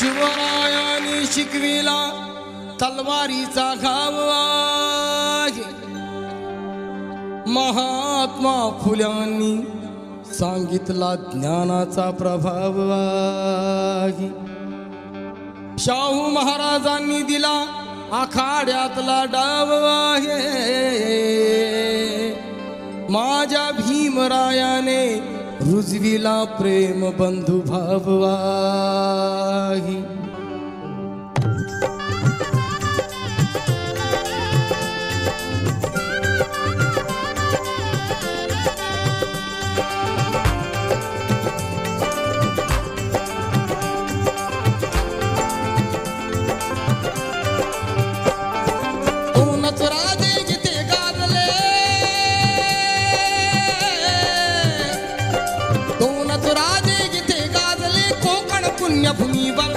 शिवरायाने शिकविला तलवारीचा घाव आहे. महात्मा फुल्यांनी सांगितला ज्ञानाचा प्रभाव आहे. शाहू महाराजांनी दिला आखाड्यातला डाव आहे. माझ्या भीमरायाने रुजविला प्रेम बंधुभाव आहे. पुण्यभूमीवर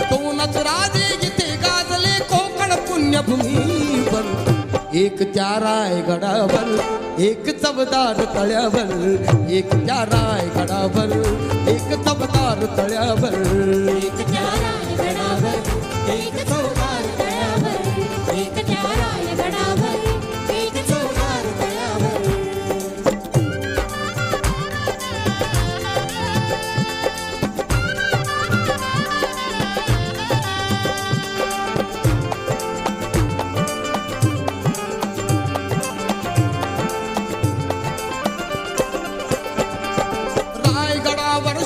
दोनच राजे जिथे गाजले कोकण पुण्यभूमीवर. एक त्या रायगडावर एक चवदार तळ्यावर. एक त्या रायगडावर एक चवदार तळ्यावर. एक त्या रायगडावर एक चवदार तळ्यावर. एक त्या रायगडावर एक चवदार तळ्यावर.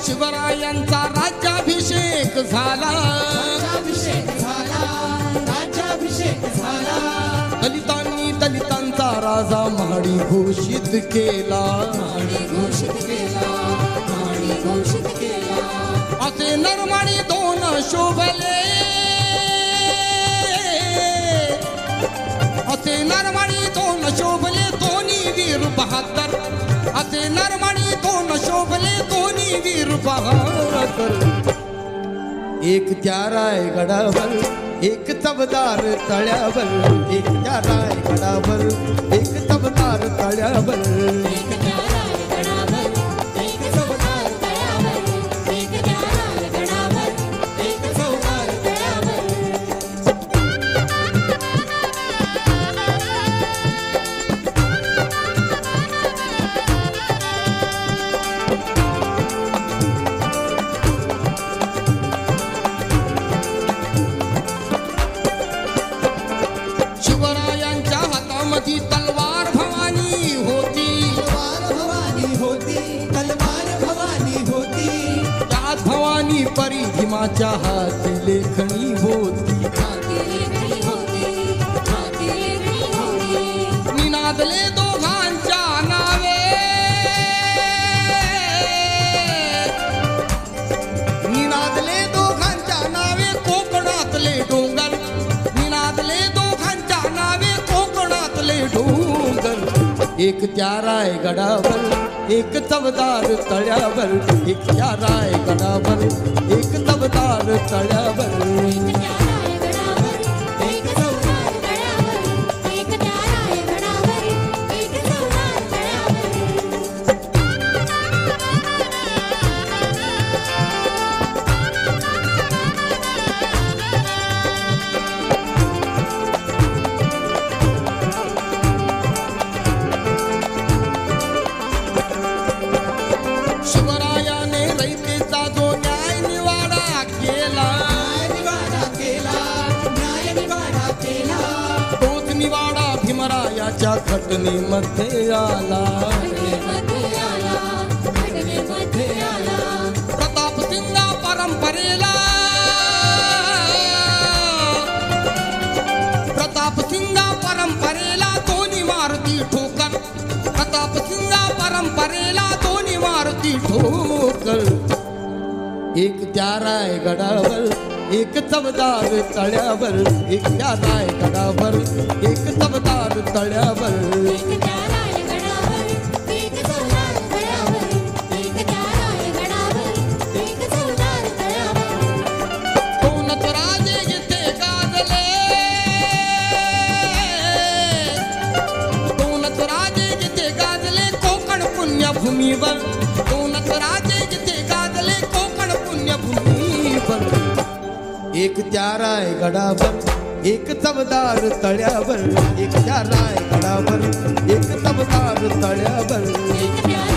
शिवरायांचा राज्याभिषेक झाला. राज्याभिषेक झाला. दलितांनी दलितांचा राजा महाडी घोषित केला. असे नरमाडी दोन शोभले. असे नरमाडी दोन शोभले दोन्ही वीर बहादर. असे नरमाडी दोन शोभले दोन्ही वीर बहादर. एक त्या रायगडावर एक तबदार तळ्यावर. एक त्या रायगडावर एक तबदार तळ्यावर. तलवार भवानी होती. त्यात भवानी परी भीमाच्या हाती लेखणी होती. निनादले दोघांच्या नावे. निनादले दोघांच्या नावे कोकणातले डोंगर. निनादले दोघांच्या नावे कोकणातले डोंगर. एक त्या रायगडावर एक चवदार तळ्यावर. एक त्या रायगडावर एक चवदार तळ्यावर. शिवरायाने रयतेचा जो न्याय निवाडा केला. तोच निवाडा भीमरायाच्या घटनेमध्ये आला. प्रताप सिंगा परंपरेला. प्रताप सिंगा परंपरेला दोन्ही मारुती ठोकर. प्रताप सिंगा परंपरेला दोन्ही मारुती ठोकर. एक त्या रायगडावर एक चवदार तळ्यावर. एक त्या रायगडावर एक चवदार तळ्यावर. दोनच राजे जिथे गाजले. दोनच राजे जिथे गाजले कोकण पुण्यभूमीवर. दोनच राजे जिथे गाजले कोकण पुण्यभूमीवर. एक त्या रायगडावर एक चवदार तळ्यावर, एक त्या रायगडावर एक चवदार तळ्यावर. एक त्या